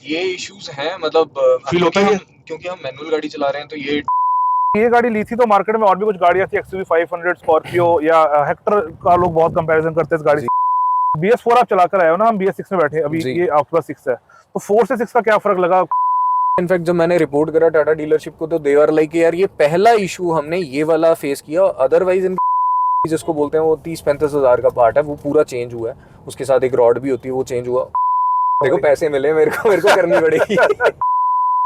ये इश्यूज हैं मतलब फील होता है क्योंकि हम मैनुअल गाड़ी चला रहे हैं तो ये गाड़ी ली थी तो मार्केट में और भी कुछ गाड़ियां थी, एक्सयूवी 500, स्कॉर्पियो या हेक्टर का लोग बहुत कंपैरिजन करते हैं इस गाड़ी जी से। BS4 आप चला कर आए हो ना, हम BS6 में बैठे हैं अभी, जी। ये आपके पास 6 है, तो 4 से 6 का क्या फर्क लगा? इनफैक्ट जब मैंने रिपोर्ट करा टाटा डीलरशिप को तो दे आर लाइक यार ये पहला इशू हमने ये वाला फेस किया, अदरवाइज इन जिसको बोलते हैं वो 30-35 हज़ार का पार्ट है, वो पूरा चेंज हुआ है। उसके साथ एक रॉड भी होती है, वो चेंज हुआ। देखो पैसे मिले मेरे को करनी पड़ेगी।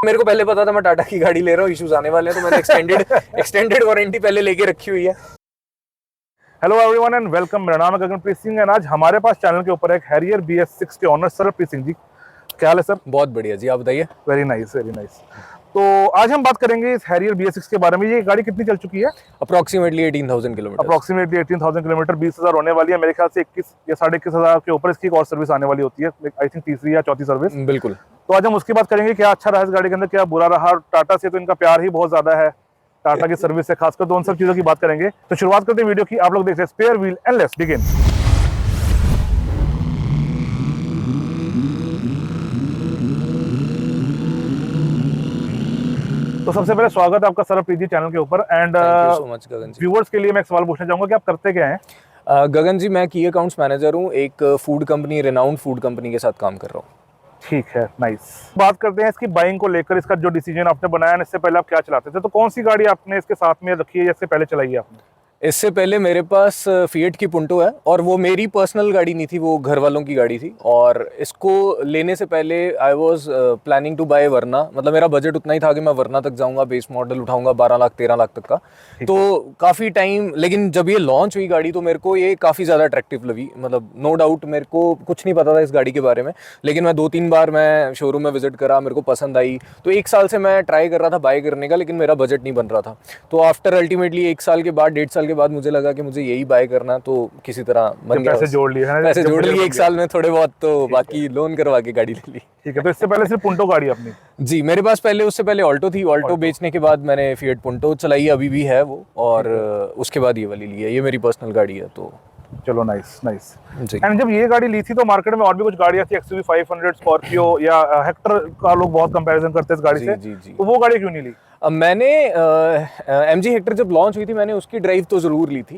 मेरे को पहले पता था मैं टाटा की गाड़ी ले रहा हूँ, इश्यूज आने वाले हैं, तो मैंने एक्सटेंडेड वारंटी पहले लेके रखी हुई है। Hello everyone and welcome. मेरा नाम है गगनप्रीत सिंह एंड आज हमारे पास चैनल के ऊपर एक हैरियर BS6 के ऑनर सरप्रीत सिंह जी। क्या हाल है सर? बहुत बढ़िया जी, आप बताइए। Very nice very nice. तो आज हम बात करेंगे इस हैरियर BS6 के बारे में। ये गाड़ी कितनी चल चुकी है? Approximately 18,000 kilometre. अप्रोक्सीमेटली 18,000 किलोमीटर, 20,000 होने वाली है मेरे ख्याल से। 21 या 21,500 के ऊपर इसकी एक और सर्विस आने वाली होती है, आई थिंक तीसरी या चौथी सर्विस। बिल्कुल। तो आज हम उसकी बात करेंगे, क्या अच्छा रहा इस गाड़ी के अंदर, क्या बुरा रहा। टाटा से तो इनका प्यार ही बहुत ज्यादा है, टाटा की सर्विस से खासकर, तो उन सब चीजों की बात करेंगे। तो शुरुआत करते हैं वीडियो की। आप लोग देख रहे हैं spare wheel and let's begin. तो सबसे पहले स्वागत है आपका सरप्रीत जी चैनल के ऊपर। And thank you so much Gagan ji. Viewers के लिए मैं एक सवाल पूछना चाहूंगा कि आप करते क्या हैं? गगन जी, मैं की अकाउंट्स मैनेजर हूँ, एक food company, renowned food company के साथ काम कर रहा हूँ। ठीक है, नाइस। बात करते हैं इसकी बाइंग को लेकर, इसका जो डिसीजन आपने बनाया, इससे पहले आप क्या चलाते थे, तो कौन सी गाड़ी आपने इसके साथ में रखी है या इससे पहले चलाई है आपने? इससे पहले मेरे पास फिएट की पुंटो है, और वो मेरी पर्सनल गाड़ी नहीं थी, वो घर वालों की गाड़ी थी। और इसको लेने से पहले I was planning to buy वरना, मतलब मेरा बजट उतना ही था कि मैं वरना तक जाऊंगा, बेस मॉडल उठाऊंगा 12 लाख 13 लाख तक का। तो काफ़ी टाइम, लेकिन जब ये लॉन्च हुई गाड़ी तो मेरे को ये काफ़ी ज़्यादा अट्रैक्टिव लगी। मतलब नो डाउट मेरे को कुछ नहीं पता था इस गाड़ी के बारे में, लेकिन मैं 2-3 बार मैं शोरूम में विजिट करा, मेरे को पसंद आई। तो 1 साल से मैं ट्राई कर रहा था बाय करने का, लेकिन मेरा बजट नहीं बन रहा था। तो आफ्टर अल्टीमेटली 1 साल के बाद, 1.5 साल के बाद मुझे लगा कि मुझे यही बाय करना, तो किसी तरह बन गया। पैसे जोड़ लिए, पैसे जोड़ लिए 1 साल में थोड़े बहुत, तो बाकी लोन करवा के गाड़ी ले ली। ठीक है। तो इससे पहले सिर्फ पुंटो गाड़ी अपनी? जी, मेरे पास पहले, उससे पहले ऑल्टो थी। ऑल्टो बेचने के बाद मैंने फिएट पुंटो चलाई, अभी भी है वो, और उसके बाद ये वाली ली है। ये मेरी पर्सनल गाड़ी है। तो चलो, नाइस नाइस जी। एंड जब ये गाड़ी ली थी तो मार्केट में और भी कुछ गाड़ियां थी, एक्सयूवी 500, स्कॉर्पियो या हेक्टर का लोग बहुत कंपैरिजन करते हैं इस गाड़ी से। जी जी। तो वो गाड़ी क्यों नहीं ली? मैंने MG हेक्टर जब लॉन्च हुई थी, मैंने उसकी ड्राइव तो ज़रूर ली थी।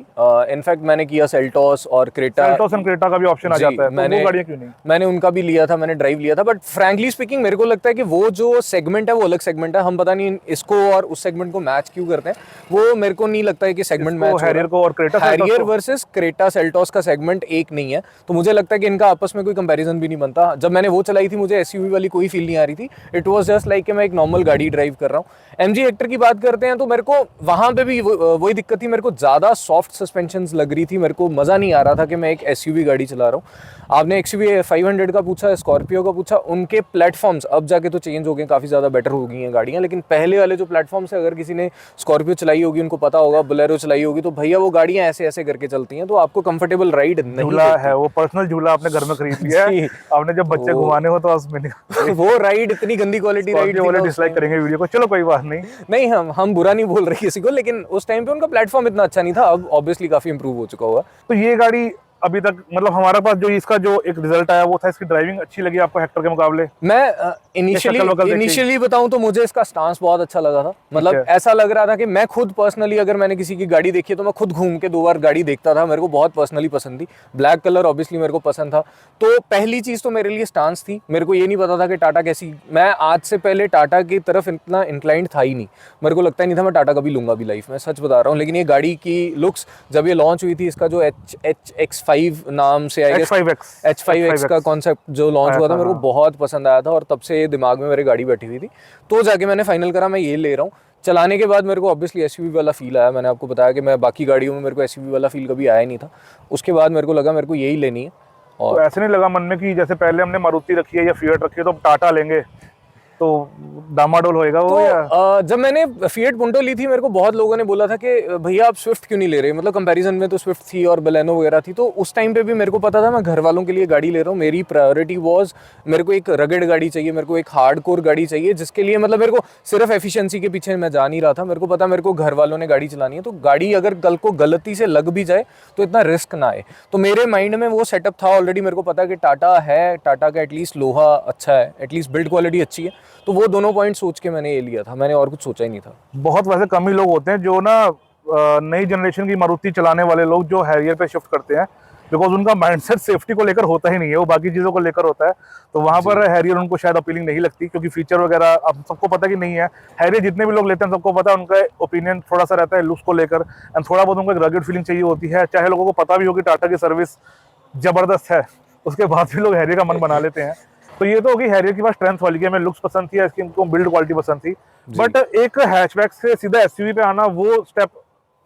इनफैक्ट मैंने किया सेल्टॉस और क्रेटा। सेल्टॉस एंड क्रेटा का भी ऑप्शन आ जाता है, तो वो गाड़ियां क्यों नहीं? मैंने उनका भी लिया था, मैंने ड्राइव लिया था। बट फ्रैंकली स्पीकिंग मेरे को लगता है कि वो जो सेगमेंट है वो अलग सेगमेंट है। हम पता नहीं इसको और उस सेगमेंट को मैच क्यों करते हैं, वो मेरे को नहीं लगता है कि सेगमेंट मैच। हैरियर को और Creta, Harrier versus Creta Seltos का सेगमेंट एक नहीं है, तो मुझे लगता है कि इनका आपस में कोई कंपैरिजन भी नहीं बनता। जब मैंने वो चलाई थी, मुझे एसयूवी वाली कोई फील नहीं आ रही थी। इट वाज जस्ट लाइक कि मैं एक नॉर्मल गाड़ी ड्राइव कर रहा हूँ। MG हेक्टर की बात करते हैं तो मेरे को वहां पे भी वही दिक्कत थी, मेरे को ज्यादा सॉफ्ट सस्पेंशंस लग रही थी। मेरे को मजा नहीं आ रहा था कि मैं एक एसयूवी गाड़ी चला रहा हूँ। आपने एक्सयूवी 500 का पूछा, स्कॉर्पियो का पूछा, उनके प्लेटफॉर्म्स अब जाके तो चेंज हो गए, काफी ज्यादा बेटर हो गई हैं गाड़ियां। लेकिन पहले वाले जो प्लेटफॉर्म्स है, अगर किसी ने स्कॉर्पियो चलाई होगी उनको पता होगा, बोलेरो चलाई होगी, तो भैया वो गाड़ियां ऐसे ऐसे करके चलती हैं, तो आपको कंफर्टेबल राइड नहीं झूला है, वो पर्सनल झूला आपने घर में खरीद लिया है, आपने जब बच्चे घुमाने हो तो उसमें वो राइड इतनी गंदी क्वालिटी राइड वाले डिसलाइक करेंगे वीडियो को। चलो कोई बात नहीं, नहीं हम बुरा नहीं बोल रहे किसी को, लेकिन उस टाइम पे उनका प्लेटफॉर्म इतना अच्छा नहीं था। अब ऑब्वियसली काफी इंप्रूव हो चुका हुआ। तो ये गाड़ी अभी तक, मतलब हमारे पास जो इसका जो एक रिजल्ट आया वो था, इसकी ड्राइविंग अच्छी लगी आपको हेक्टर के मुकाबले? मैं इनिशियली बताऊं तो मुझे इसका स्टांस बहुत अच्छा लगा था। मतलब ऐसा लग रहा था कि मैं खुद पर्सनली, अगर मैंने किसी की गाड़ी देखी है तो मैं खुद घूम के 2 बार गाड़ी देखता था। मेरे को बहुत पर्सनली पसंद थी। ब्लैक कलर ऑब्वियसली मेरे को पसंद था। तो पहली चीज तो मेरे लिए स्टांस थी। मेरे को ये नहीं पता था कि टाटा कैसी, मैं आज से पहले टाटा की तरफ इतना इंक्लाइंड था ही नहीं। मेरे को लगता ही नहीं था मैं टाटा कभी लूंगा भी लाइफ में, सच बता रहा हूँ। लेकिन ये गाड़ी की लुक्स जब ये लॉन्च हुई थी, इसका जो HX5 नाम से H5X का कॉन्सेप्ट जो लॉन्च हुआ था, मेरे को बहुत पसंद आया था, और तब से दिमाग में मेरे गाड़ी बैठी हुई थी। तो जाके मैंने फाइनल करा मैं ये ले रहा हूँ। चलाने के बाद मेरे को ऑब्वियसली एसयूवी वाला फील आया। मैंने आपको बताया कि मैं बाकी गाड़ियों में मेरे को एसयूवी वाला फील कभी आया नहीं था। उसके बाद मेरे को लगा मेरे को यही लेनी है। और तो ऐसे नहीं लगा मन में कि जैसे पहले हमने मारुति रखी है या फिएट रखी है तो टाटा लेंगे? तो डामाडोल होएगा वो तो या जब मैंने फिएट पुंटो ली थी, मेरे को बहुत लोगों ने बोला था कि भैया आप स्विफ्ट क्यों नहीं ले रहे, मतलब कंपैरिजन में तो स्विफ्ट थी और बलेनो वगैरह थी। तो उस टाइम पे भी मेरे को पता था मैं घर वालों के लिए गाड़ी ले रहा हूँ। मेरी प्रायोरिटी वाज, मेरे को एक रगड़ गाड़ी चाहिए, मेरे को एक हार्डकोर गाड़ी चाहिए, जिसके लिए मतलब मेरे को सिर्फ एफिशिएंसी के पीछे मैं जा नहीं रहा था। मेरे को पता मेरे को घर वालों ने गाड़ी चलानी है, तो गाड़ी अगर कल को गलती से लग भी जाए तो इतना रिस्क ना आए। तो मेरे माइंड में वो सेटअप था ऑलरेडी। मेरे को पता कि टाटा है, टाटा का एटलीस्ट लोहा अच्छा है, एटलीस्ट बिल्ड क्वालिटी अच्छी है। तो वो दोनों पॉइंट सोच के मैंने ये लिया था, मैंने और कुछ सोचा ही नहीं था। बहुत वैसे कम ही लोग होते हैं जो ना नई जनरेशन की मारुति चलाने वाले लोग जो हैरियर पे शिफ्ट करते हैं, बिकॉज उनका माइंडसेट सेफ्टी को लेकर होता ही नहीं है, वो बाकी चीज़ों को लेकर होता है। तो वहाँ पर हैरियर उनको शायद अपीलिंग नहीं लगती, क्योंकि फीचर वगैरह अब सबको पता कि नहीं है। हैरियर जितने भी लोग लेते हैं सबको पता है, उनका ओपिनियन थोड़ा सा रहता है लुक्स को लेकर, एंड थोड़ा बहुत उनको एक रगड फीलिंग चाहिए होती है। चाहे लोगों को पता भी हो कि टाटा की सर्विस ज़बरदस्त है, उसके बाद भी लोग हैरियर का मन बना लेते हैं। तो ये तो होगी हैरियर की बात स्ट्रेंथ वाली, कि हमें लुक्स पसंद थी, इसकी इनको बिल्ड क्वालिटी पसंद थी। बट एक हैचबैक से सीधा एसयूवी पे आना, वो स्टेप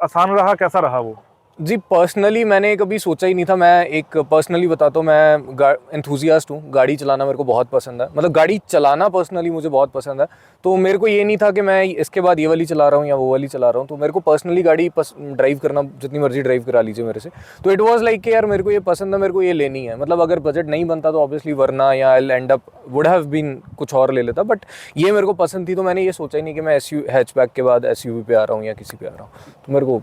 आसान रहा, कैसा रहा वो? जी पर्सनली मैंने कभी सोचा ही नहीं था। मैं एक पर्सनली बताता हूँ, मैं एंथुजियास्ट हूँ, गाड़ी चलाना मेरे को बहुत पसंद है। मतलब गाड़ी चलाना पर्सनली मुझे बहुत पसंद है। तो मेरे को ये नहीं था कि मैं इसके बाद ये वाली चला रहा हूँ या वो वाली चला रहा हूँ। तो मेरे को पर्सनली गाड़ी ड्राइव करना, जितनी मर्जी ड्राइव करा लीजिए मेरे से। तो इट वाज लाइक कि यार मेरे को ये पसंद है, मेरे को ये लेनी है। मतलब अगर बजट नहीं बनता तो ऑब्वियसली वरना या I end up would have been कुछ और ले लेता, बट ये मेरे को पसंद थी। तो मैंने ये सोचा ही नहीं कि मैं हैचबैक के बाद एसयूवी पे आ रहा हूँ या किसी पे आ रहा हूँ। तो मेरे को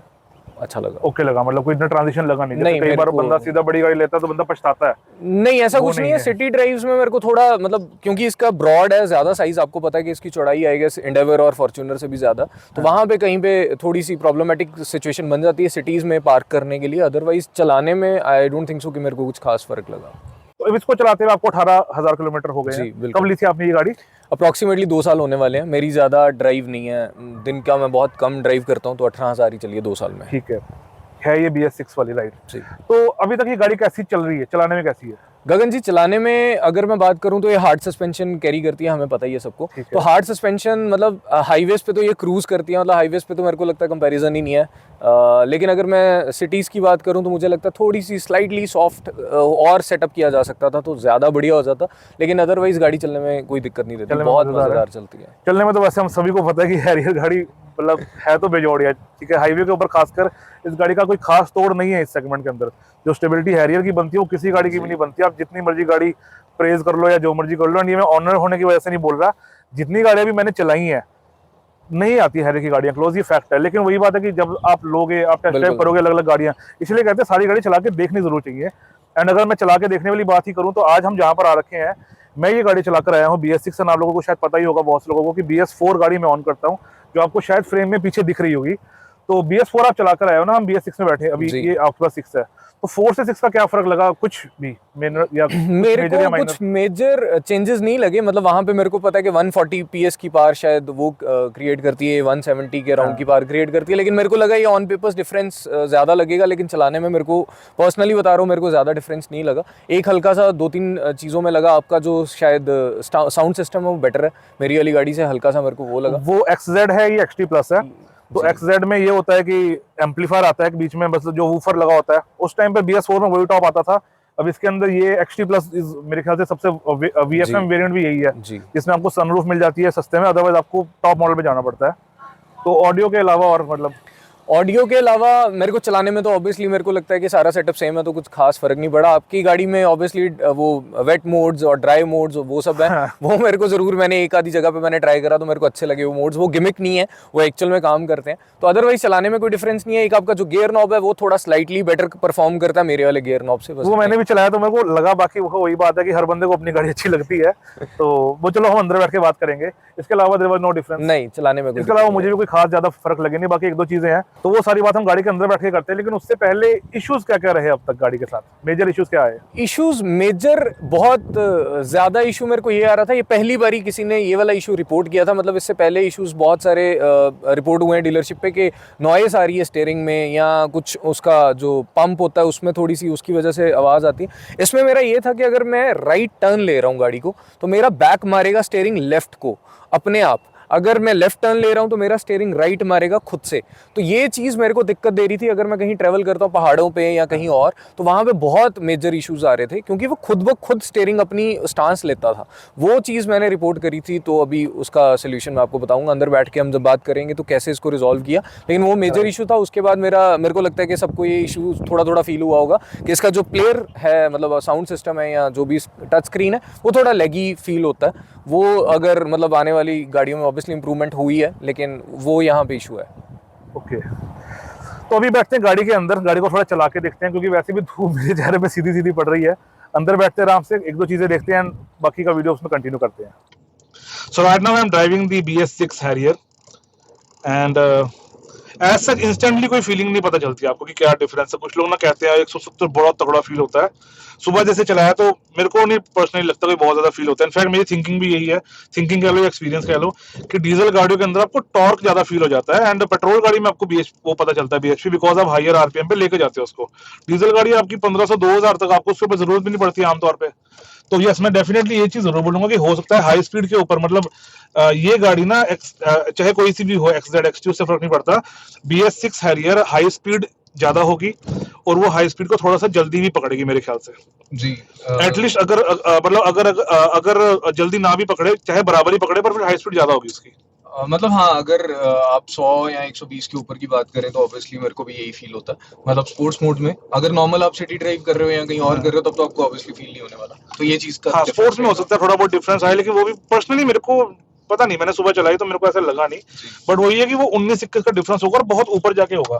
अच्छा लगा, ओके लगा, मतलब कोई इतना ट्रांजिशन लगा नहीं। नहीं, कई बार बंदा सीधा बड़ी गाड़ी लेता है तो बंदा पछताता है। नहीं ऐसा कुछ नहीं है। सिटी ड्राइव्स में मेरे को थोड़ा मतलब, क्योंकि इसका ब्रॉड है ज़्यादा साइज, आपको पता है कि इसकी चौड़ाई आएगी एंडेवर और फॉर्च्यूनर से भी ज़्यादा, तो वहाँ पे कहीं पे थोड़ी सी प्रॉब्लमैटिक सिचुएशन बन जाती है सिटीज़ में पार्क करने के लिए। अदरवाइज चलाने में आई डोंट थिंक सो कि मेरे को कुछ खास फर्क लगा। तो अब इसको चलाते हुए आपको 18,000 किलोमीटर हो गए जी, हैं। बिल्कुल। कब ली थी आपने ये गाड़ी? अप्रॉक्सीमेटली 2 साल होने वाले हैं। मेरी ज़्यादा ड्राइव नहीं है, दिन का मैं बहुत कम ड्राइव करता हूँ, तो 18,000 ही चलिए 2 साल में। ठीक है ये BS6 वाली, राइट? जी। तो अभी तक ये गाड़ी कैसी चल रही है, चलाने में कैसी है? गगन जी चलाने में अगर मैं बात करूं तो ये हार्ड सस्पेंशन कैरी करती है, हमें पता ही है सबको। तो हार्ड सस्पेंशन मतलब हाईवेज पे तो ये क्रूज करती है, मतलब हाईवेज पे तो मेरे को लगता है कंपैरिजन ही नहीं है। लेकिन अगर मैं सिटीज़ की बात करूं तो मुझे लगता है थोड़ी सी स्लाइटली सॉफ्ट और सेटअप किया जा सकता था तो ज़्यादा बढ़िया हो जाता। लेकिन अदरवाइज गाड़ी चलने में कोई दिक्कत नहीं देती, बहुत मज़ेदार चलती है। चलने में तो वैसे हम सभी को पता है कि हैरियर गाड़ी मतलब है तो बेजोड़िया, ठीक है। हाईवे के ऊपर खासकर इस गाड़ी का कोई खास तोड़ नहीं है इस सेगमेंट के अंदर। जो स्टेबिलिटी हैरियर की बनती है वो किसी गाड़ी की भी नहीं बनती। आप जितनी मर्जी गाड़ी प्रेज कर लो या जो मर्जी कर लो, ये मैं ऑनर होने की वजह से नहीं बोल रहा, जितनी गाड़ियां भी मैंने चलाई हैं नहीं आती हैरियर की गाड़ियां क्लोज, ये फैक्ट है। लेकिन वही बात है कि जब आप लोगे, आप टेस्ट ड्राइव करोगे अलग अलग गाड़ियां, इसलिए कहते हैं सारी गाड़ी चला के देखनी जरूर चाहिए। एंड अगर मैं चला के देखने वाली बात ही करूँ तो आज हम जहाँ पर आ रखे हैं, मैं ये गाड़ी चलाकर आया हूँ BS6। आप लोगों को शायद पता ही होगा, बहुत से लोगों को, कि BS4 गाड़ी मैं ऑन करता हूँ, जो आपको शायद फ्रेम में पीछे दिख रही होगी। तो BS4 आप चलाकर आए हो ना, हम BS6 में बैठे अभी, ये आपके पास 6 है। तो 4 से 6 का क्या फर्क लगा? कुछ भी मेरे को कुछ मेजर चेंजेस नहीं लगे। मतलब वहाँ पे मेरे को पता है कि 140 PS की पावर शायद वो क्रिएट करती है, 170 के अराउंड की पावर क्रिएट करती है। लेकिन मेरे को लगा ये ऑन पेपर्स डिफरेंस ज़्यादा लगेगा, लेकिन चलाने में मेरे को पर्सनली बता रहा हूँ मेरे को ज़्यादा डिफरेंस नहीं लगा। एक हल्का सा 2-3 चीज़ों में लगा, आपका जो शायद साउंड सिस्टम है वो बेटर है मेरी वाली गाड़ी से, हल्का सा मेरे को वो लगा। वो XZ है, ये XT प्लस है। तो XZ में ये होता है कि एम्पलीफायर आता है बीच में, बस जो वूफर लगा होता है। उस टाइम पे BS4 में वही टॉप आता था। अब इसके अंदर ये XT प्लस मेरे ख्याल से सबसे VFM वेरिएंट भी यही है, जिसमें आपको सनरूफ मिल जाती है सस्ते में, अदरवाइज आपको टॉप मॉडल पे जाना पड़ता है। तो ऑडियो के अलावा और मतलब ऑडियो के अलावा मेरे को चलाने में तो ऑब्वियसली मेरे को लगता है कि सारा सेटअप सेम है, तो कुछ खास फर्क नहीं पड़ा। आपकी गाड़ी में ऑब्वियसली वो वेट मोड्स और ड्राई मोड्स वो सब है, वो मेरे को ज़रूर, मैंने एक आधी जगह पे मैंने ट्राई करा तो मेरे को अच्छे लगे वो मोड्स। वो गिमिक नहीं है, वो एक्चुअल में काम करते हैं। तो अदरवाइज चलाने में कोई डिफरेंस नहीं है। एक आपका जो गियर नॉब है वो थोड़ा स्लाइटली बेटर परफॉर्म करता है मेरे वाले गियर नॉब से, वो मैंने भी चलाया तो मेरे को लगा। बाकी वो वही बात है कि हर बंदे को अपनी गाड़ी अच्छी लगती है, तो वो चलो हम अंदर बैठ के बात करेंगे। इसके अलावा देयर वाज नो डिफरेंस नहीं चलाने में। इसके अलावा मुझे भी कोई खास ज्यादा फर्क लगे नहीं। बाकी 1-2 चीजें हैं तो वो सारी बात हम गाड़ी के अंदर बैठ के करते हैं। लेकिन उससे पहले इश्यूज क्या क्या रहे अब तक गाड़ी के साथ? मेजर इश्यूज क्या आए? इश्यूज मेजर बहुत ज़्यादा इशू मेरे को ये आ रहा था, ये पहली बारी किसी ने ये वाला इशू रिपोर्ट किया था। मतलब इससे पहले इश्यूज बहुत सारे रिपोर्ट हुए हैं डीलरशिप पे कि नॉइस आ रही है स्टीयरिंग में, या कुछ उसका जो पंप होता है उसमें थोड़ी सी उसकी वजह से आवाज़ आती है। इसमें मेरा ये था कि अगर मैं राइट टर्न ले रहा हूँ गाड़ी को तो मेरा बैक मारेगा स्टीयरिंग लेफ्ट को अपने आप। अगर मैं लेफ्ट टर्न ले रहा हूँ तो मेरा स्टीयरिंग राइट मारेगा खुद से। तो ये चीज़ मेरे को दिक्कत दे रही थी। अगर मैं कहीं ट्रैवल करता हूँ पहाड़ों पे या कहीं और, तो वहाँ पे बहुत मेजर इश्यूज आ रहे थे, क्योंकि वो खुद ब खुद स्टीयरिंग अपनी स्टांस लेता था। वो चीज़ मैंने रिपोर्ट करी थी, तो अभी उसका सोल्यूशन मैं आपको बताऊंगा अंदर बैठ के हम जब बात करेंगे तो कैसे इसको रिजॉल्व किया। लेकिन वो मेजर इशू था। उसके बाद मेरे को लगता है कि सबको ये इशू थोड़ा थोड़ा फील हुआ होगा कि इसका जो प्लेयर है, मतलब साउंड सिस्टम है या जो भी टच स्क्रीन है, वो थोड़ा लेगी फील होता है। वो अगर मतलब आने वाली गाड़ियों में ऑब्वियसली इंप्रूवमेंट हुई है, लेकिन वो यहाँ पे इशू है। ओके, तो अभी बैठते हैं गाड़ी के अंदर, गाड़ी को थोड़ा चला के देखते हैं, क्योंकि वैसे भी धूप मेरे चेहरे पे सीधी सीधी पड़ रही है। अंदर बैठते हैं आराम से, एक दो चीजें देखते हैं, बाकी का वीडियो उसमें कंटिन्यू करते हैं। So right now I am driving the BS6 Harrier and as such instantly कोई फीलिंग नहीं पता चलती आपको कि क्या डिफरेंस है। कुछ लोग ना कहते हैं 170 बड़ा तगड़ा फील होता है। सुबह जैसे चलाया तो मेरे को नहीं पर्सनली लगता कोई बहुत ज्यादा फील होता है। इनफैक्ट मेरी थिंकिंग भी यही है, थिंकिंग कह लो, एक्सपीरियंस कह लो, कि डीजल गाड़ियों के अंदर आपको टॉर्क ज्यादा फील हो जाता है, एंड पेट्रोल गाड़ी में आपको वो पता चलता है BHP, बिकॉज आप हायर RPM पे लेके जाते हो उसको। डीजल गाड़ी आपकी 1500-2000 तक आपको उसके ऊपर जरूरत भी नहीं पड़ती आमतौर पे। तो यस, मैं डेफिनेटली ये चीज जरूर बोलूंगा कि हो सकता है हाई स्पीड के ऊपर, मतलब ये गाड़ी ना चाहे कोई सी भी हो, XZ XT, उससे फर्क नहीं पड़ता, BS6 हैरियर हाई स्पीड ज्यादा होगी और वो हाई स्पीड को थोड़ा सा जल्दी भी पकड़ेगी मेरे ख्याल से जी। एटलीस्ट। अगर मतलब अगर जल्दी ना भी पकड़े, चाहे बराबर ही पकड़े, पर फिर हाई स्पीड ज्यादा होगी उसकी। मतलब हाँ, अगर आप 100 या 120 के ऊपर की बात करें तो ऑब्वियसली मेरे को भी यही फील होता है। मतलब स्पोर्ट्स मोड में अगर नॉर्मल आप सिटी ड्राइव कर रहे हो या कहीं और कर रहे हो, तब तो आपको ऑब्वियसली फील नहीं होने वाला। तो ये चीज का हाँ, स्पोर्ट्स में हो सकता है थोड़ा बहुत डिफरेंस आए, लेकिन वो भी पर्सनली मेरे को पता नहीं, मैंने सुबह चलाई तो मेरे को ऐसा लगा नहीं। बट वही है कि वो 19-21 का डिफरेंस होगा और बहुत ऊपर जाके होगा।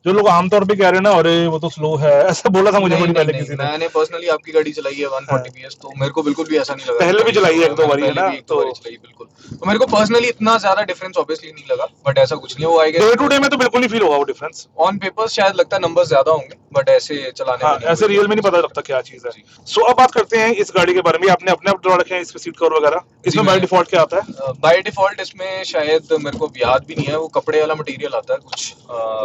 जो लोग आमतौर पे कह रहे हैं ना, अरे वो तो स्लो है, ऐसा बोला था मुझे नहीं, पहले नहीं, किसी ने। मैंने पर्सनली आपकी गाड़ी चलाई है 140 PS, तो मेरे को बिल्कुल भी ऐसा नहीं लगा। पहले भी चलाई है एक दो बारी, है पहले ना, भी एक दो बारी चलाई बिल्कुल। तो मेरे को पर्सनली इतना ज्यादा डिफरेंस ऑब्वियसली नहीं लगा, बट ऐसा कुछ नहीं है। वो I guess day to day में तो बिल्कुल नहीं फील होगा वो डिफरेंस। ऑन पेपर्स शायद लगता है नंबर्स ज्यादा होंगे, बट ऐसे चलाने में नहीं ऐसे रियल में नहीं पता लगता क्या चीज है। सो अब बात करते हैं इस गाड़ी के बारे में। आपने अपने आप ड्रॉ रखे हैं इसके सीट कवर वगैरह, इसमें बाय डिफॉल्ट क्या आता है? बाय डिफॉल्ट इसमें शायद मेरे को याद भी नहीं है, वो कपड़े वाला मटेरियल आता है कुछ।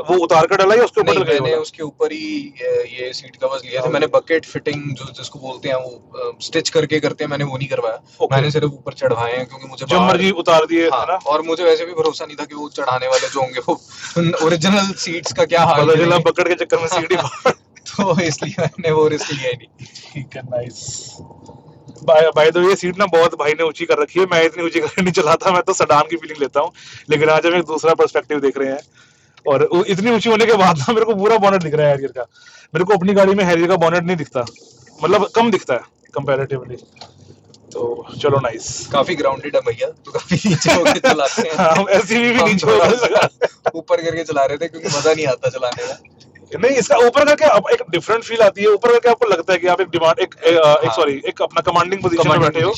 वो उतार कर डाला या उसके ऊपर? मैंने उसके ऊपर ही ये सीट कवर्स लिए थे। मैंने बकेट फिटिंग जिसको बोलते हैं वो स्टिच करके करते हैं, मैंने वो नहीं करवाया। मैंने सिर्फ ऊपर चढ़वाए हैं, क्योंकि मुझे जो मर्जी उतार दिए, है ना। और मुझे वैसे भी भरोसा नहीं था कि वो चढ़ाने वाले जो होंगे वो ओरिजिनल सीट्स का क्या हाल है, बकेट के चक्कर में सीट ही तो इसलिए मैंने वो रिस्क लिया ही नहीं। ठीक है, नाइस। बाय द वे, ये सीट ना बहुत भाई ने ऊंची कर रखी है। मैं इतनी ऊंची गाड़ी नहीं चलाता, मैं तो सेडान की फीलिंग लेता हूँ, लेकिन आज हम एक दूसरा पर्सपेक्टिव देख रहे हैं। और इतनी ऊंची होने के बाद ना मेरे को पूरा बॉनेट दिख रहा है हैरियर का। मेरे को अपनी गाड़ी में हैरियर का बॉनेट नहीं दिखता, मतलब कम दिखता है कंपैरेटिवली। तो चलो, नाइस। काफी ग्राउंडेड है भैया, तो काफी नीचे होके चलाते हैं। हम एसयूवी भी नीचे होकर ऊपर करके चला रहे थे, क्योंकि मजा नहीं आता चलाने में। नहीं, इसका ऊपर करके अब एक डिफरेंट फील आती है। ऊपर करके आपको लगता है कि आप एक डिमांड एक अपना कमांडिंग पोजीशन में बैठे हो,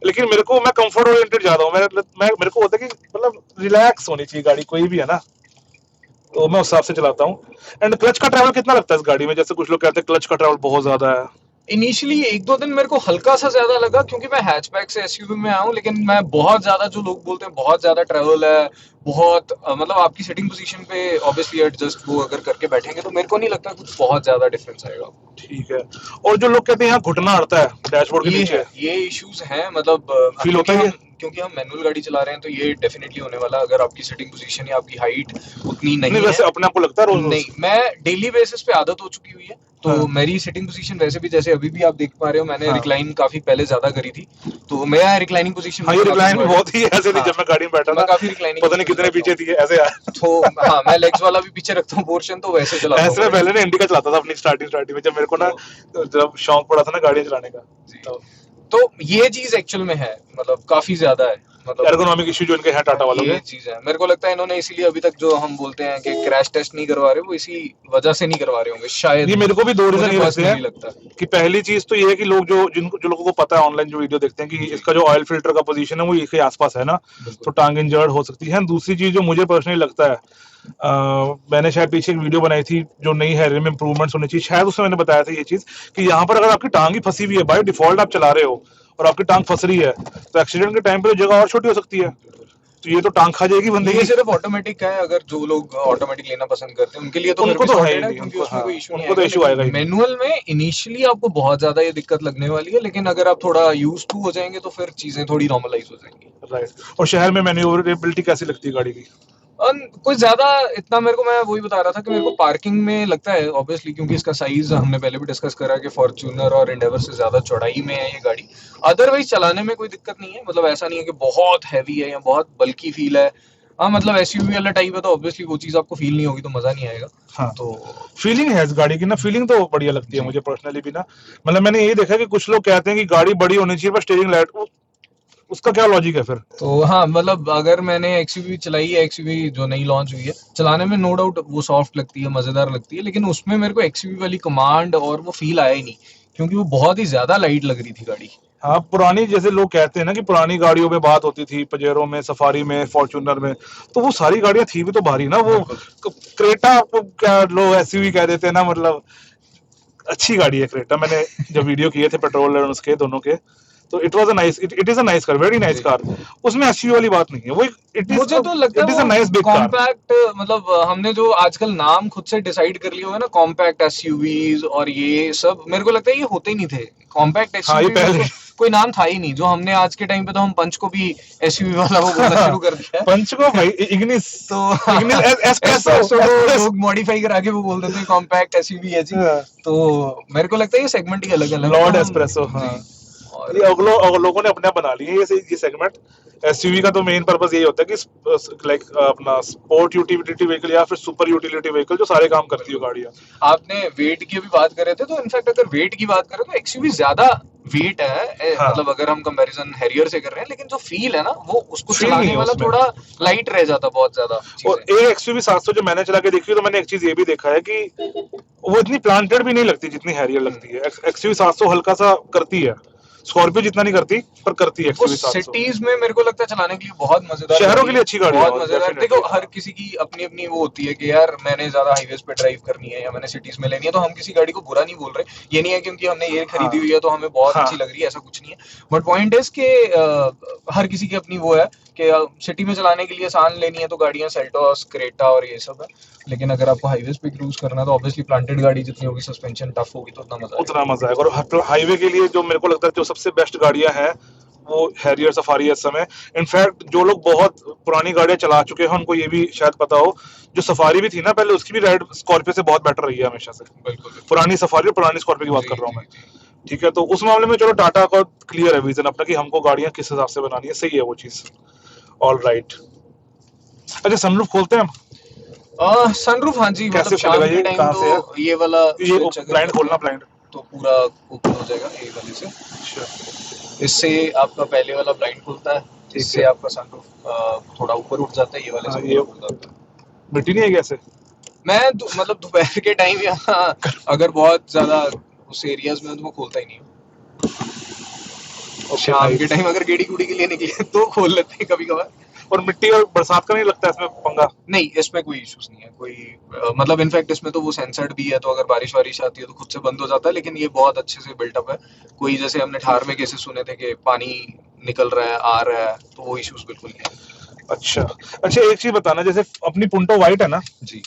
लेकिन मेरे को, मैं कंफर्ट ओरिएंटेड ज्यादा हूं। मेरे को होता है कि मतलब रिलैक्स होनी चाहिए गाड़ी, कोई भी है ना, तो मैं उस हिसाब से चलाता हूँ। एंड क्लच का ट्रैवल कितना लगता है इस गाड़ी में? जैसे कुछ लोग कहते हैं क्लच का ट्रैवल बहुत ज्यादा है। इनिशियली 1-2 दिन मेरे को हल्का सा ज्यादा लगा, क्योंकि मैं हैचबैक से एसयूवी में आया हूँ। लेकिन मैं बहुत ज्यादा, जो लोग बोलते हैं बहुत ज्यादा ट्रैवल है, बहुत मतलब आपकी सिटिंग पोजीशन पे ऑब्वियसली एडजस्ट वो अगर करके बैठेंगे, तो मेरे को नहीं लगता कुछ बहुत ज्यादा डिफरेंस आएगा। ठीक है। और जो लोग कहते हैं यहाँ घुटना अड़ता है डैशबोर्ड के नीचे, ये इश्यूज हैं, मतलब फील होता है क्योंकि हम मैनुअल गाड़ी चला रहे हैं, तो ये डेफिनेटली होने वाला। अगर आपकी सिटिंग पोजीशन या आपकी हाइट उतनी नहीं है, वैसे अपने आप को लगता है रोज? नहीं, मैं डेली बेसिस पे आदत हो चुकी हुई है, तो मेरी सिटिंग पोजीशन वैसे भी, जैसे अभी भी आप देख पा रहे हो, मैंने रिक्लाइन काफी पहले ज्यादा करी थी, तो मैं रिक्लाइनिंग पोजीशन में रिक्लाइन भी बहुत ही ऐसे नहीं। जब मैं गाड़ी में बैठा था, काफी रिक्लाइनिंग, पता नहीं कितने पीछे थी ऐसे यार। तो हाँ, मैं लेग्स वाला भी पीछे रखता हूँ पोर्शन, तो वैसे चलाता हूँ। ऐसे पहले ना इंडिका चलाता था अपनी स्टार्टिंग में, जब मेरे को ना जब शौक पड़ा था ना गाड़ी चलाने का। तो ये चीज एक्चुअल में है, मतलब काफी ज्यादा है, मतलब एर्गोनॉमिक इशू जो इनके हैं टाटा वालों ये चीज है। मेरे को लगता है इन्होंने इसीलिए अभी तक, जो हम बोलते हैं कि क्रैश टेस्ट नहीं करवा रहे, वो इसी वजह से नहीं करवा रहे होंगे शायद। ये मेरे को भी दो रीजन ये लगते हैं लगता है कि पहली चीज तो ये है कि लोग जो लोगों को पता है, ऑनलाइन जो वीडियो देखते हैं, कि इसका जो ऑयल फिल्टर का पोजीशन है वो इसके आसपास है ना, तो टांग इंजर्ड हो सकती है। दूसरी चीज जो मुझे पर्सनली लगता है, मैंने शायद पीछे एक वीडियो बनाई थी जो नई हैरियर में इंप्रूवमेंट्स होनी चाहिए, शायद उसमें मैंने बताया था ये चीज कि यहाँ पर अगर आपकी टांग ही फंसी हुई है, बाय डिफॉल्ट आप चला रहे हो और आपकी टांग फंस रही है, तो एक्सीडेंट के टाइम पे जगह और छोटी हो सकती है, तो ये तो टांग खा जाएगी बंदे की। ये सिर्फ ऑटोमेटिक है, अगर जो लोग ऑटोमेटिक लेना पसंद करते हैं उनके लिए तो उनको तो है, क्योंकि उसमें कोई इशू नहीं है। इशू आएगा मैनुअल में इनिशियली आपको बहुत ज्यादा ये दिक्कत लगने वाली है, लेकिन अगर आप थोड़ा यूज्ड टू हो जाएंगे तो फिर चीजें थोड़ी नॉर्मलाइज हो जाएंगी। राइट। और शहर में मैन्यूवरेबिलिटी कैसी लगती है गाड़ी की? कोई ज्यादा इतना मेरे को, मैं वही बता रहा था कि मेरे को पार्किंग में लगता है ऑब्वियसली, क्योंकि इसका साइज हमने पहले भी डिस्कस करा कि फॉर्च्यूनर और एंडेवर से ज्यादा चौड़ाई में है ये गाड़ी। अदरवाइज चलाने में कोई दिक्कत नहीं है, मतलब ऐसा नहीं है कि बहुत हैवी है या बहुत बल्की फील है। हाँ मतलब एसयूवी वाला टाइप है तो ऑब्वियसली वो चीज आपको फील नहीं होगी तो मजा नहीं आएगा। हाँ, तो फीलिंग है इस गाड़ी की ना, फीलिंग तो बढ़िया लगती है मुझे पर्सनली भी ना। मतलब मैंने ये देखा कि कुछ लोग कहते हैं कि गाड़ी बड़ी होनी चाहिए पर स्टीयरिंग लाइट, उसका क्या लॉजिक है फिर? तो हाँ मतलब अगर मैंने एक्सयूवी चलाई है, एक्सयूवी जो नई लॉन्च हुई है, चलाने में नो डाउट वो सॉफ्ट लगती है, मजेदार लगती है, लेकिन उसमें मेरे को एक्सयूवी वाली कमांड और वो फील आया ही नहीं, क्योंकि वो बहुत ही ज्यादा लाइट लग रही थी गाड़ी। हाँ, पुरानी जैसे लोग कहते हैं ना कि पुरानी गाड़ियों में बात होती थी, पजेरो में, सफारी में, फॉर्च्यूनर में, तो वो सारी गाड़ियां थी भी तो भारी ना। वो क्रेटा को क्या लोग एसयूवी कह देते हैं ना, मतलब अच्छी गाड़ी है क्रेटा। मैंने जब वीडियो किए थे पेट्रोल और उसके दोनों के, तो it was a nice, it is a nice car, very nice car. उसमें एसयूवी वाली बात नहीं है, वो इट इज, मुझे तो लगता इट इज है अ वो नाइस बिग कार। कॉम्पैक्ट, मतलब हमने जो आजकल नाम खुद से डिसाइड कर लिए हुए ना, कॉम्पैक्ट एसयूवीज और ये सब, मेरे को लगता है ये होते ही नहीं थे कॉम्पैक्ट हाँ, ये एसयूवी। पहले कोई नाम था ही नहीं जो हमने आज के टाइम पे, तो हम पंच को भी एसयूवी वाला वो बोलना शुरू कर दिया है। पंच को भाई इग्निस, तो इग्निस एस्प्रेसो एस्प्रेसो को लोग मॉडिफाई करा के वो बोल देते हैं कॉम्पैक्ट एसयूवी है जी। तो मेरे को लगता है ये सेगमेंट ही अलग अलग है, लॉर्ड तो हम- एस्प्रेसो। हाँ, जी। और ये लोगों ने अपने बना लिए ये सेगमेंट। एसयूवी का तो मेन पर्पस यही होता है कि लाइक अपना स्पोर्ट यूटिलिटी व्हीकल या फिर सुपर यूटिलिटी व्हीकल जो सारे काम करती हो गाड़ियां। आपने वेट की भी बात कर रहे थे, तो इनफैक्ट अगर वेट की बात करें तो एक्सयूवी ज्यादा वेट है, हाँ, मतलब अगर हम कंपैरिजन हैरियर से कर रहे हैं, लेकिन जो फील है ना वो उसको फील नहीं चलाने है वाला उसमें। थोड़ा लाइट रह जाता बहुत ज्यादा और चीजें। एक एक्सयूवी 700 जो मैंने चला के देखी है, तो मैंने एक चीज ये भी देखा है कि वो इतनी प्लांटेड भी नहीं लगती जितनी हैरियर लगती है। एक्सयूवी 700 हल्का सा करती है, स्कॉर्पियो जितना नहीं करती पर करती है वो एक्सयूवी 700। सिटीज में मेरे को लगता है चलाने के लिए बहुत मजेदार शहरों गाड़ी के है, लिए अच्छी गाड़ी है, बहुत मजेदार। देखो डेफिनेटली। हर किसी की अपनी अपनी वो होती है कि यार मैंने ज्यादा हाईवेज पे ड्राइव करनी है या मैंने सिटीज में लेनी है, तो हम किसी गाड़ी को बुरा नहीं बोल रहे। ये नहीं है क्योंकि हमने ये हाँ, खरीदी हुई है तो हमें बहुत हाँ, अच्छी लग रही है, ऐसा कुछ नहीं है। बट पॉइंट इज कि हर किसी की अपनी वो है कि सिटी में चलाने के लिए आसान लेनी है तो गाड़ियां सेल्टोस, क्रेटा और ये सब है, लेकिन अगर आपको हाईवेज पे क्रूज करना है तो ऑब्वियसली प्लांटेड गाड़ी जितनी होगी, सस्पेंशन टफ होगी, तो उतना मजा आएगा। उतना मजा आएगा। और हाईवे के लिए जो मेरे को लगता है जो सबसे बेस्ट गाड़ियां हैं वो हैरियर, सफारी है इस समय। इनफैक्ट जो लोग बहुत पुरानी गाड़ियां चला चुके हैं उनको ये भी शायद पता हो, जो सफारी भी थी ना पहले, उसकी भी राइड स्कॉर्पियो से बहुत बेटर रही है हमेशा से। बिल्कुल बिल्कुल। पुरानी सफारी और पुरानी स्कॉर्पियो की बात जी कर रहा हूँ जी मैं। जी। ठीक है, तो उस मामले में चलो टाटा का क्लियर है विजन अपना कि हमको गाड़ियां किस हिसाब से बनानी है, सही है वो चीज। All right. अच्छा, सनरूफ खोलते हैं हम? सनरूफ हाँ जी, कैसे मतलब खुलेगा शाम के ये, टाइम कहाँ से है तो ये वाला ये? स्विच अगर ब्लाइंड खोलना, करें ब्लाइंड। तो पूरा ओपन हो जाएगा ये वाले से। अच्छा, इससे आपका पहले वाला ब्लाइंड खुलता है, ठीक इससे है। आपका सनरूफ थोड़ा ऊपर उठ जाता है, ये वाले हाँ, से ये ऊपर उठ जाता है। मिट्टी नहीं है कैसे? मैं मतलब दोपहर के टाइम या अगर बहुत ज्यादा उस एरियाज में हूं, तो मैं खोलता ही नहीं हूँ। ओके, शाम के नाइस। टाइम अगर गेड़ी कूड़ी के लिए निकले तो खोल लेते हैं कभी कभार। और मिट्टी और बरसात का नहीं लगता इसमें पंगा? नहीं, इसमें कोई इश्यूज नहीं है, कोई मतलब इनफैक्ट इसमें तो वो सेंसर्ड भी है, तो अगर बारिश वारिश आती है तो खुद से बंद हो जाता है, लेकिन ये बहुत अच्छे से बिल्टअप है। कोई जैसे हमने ठार में केसेस सुने थे कि पानी निकल रहा है, आ रहा है, तो वो इश्यूज बिल्कुल नहीं है। अच्छा। अच्छा, एक चीज बताना, जैसे अपनी पुंटो व्हाइट है ना, जी।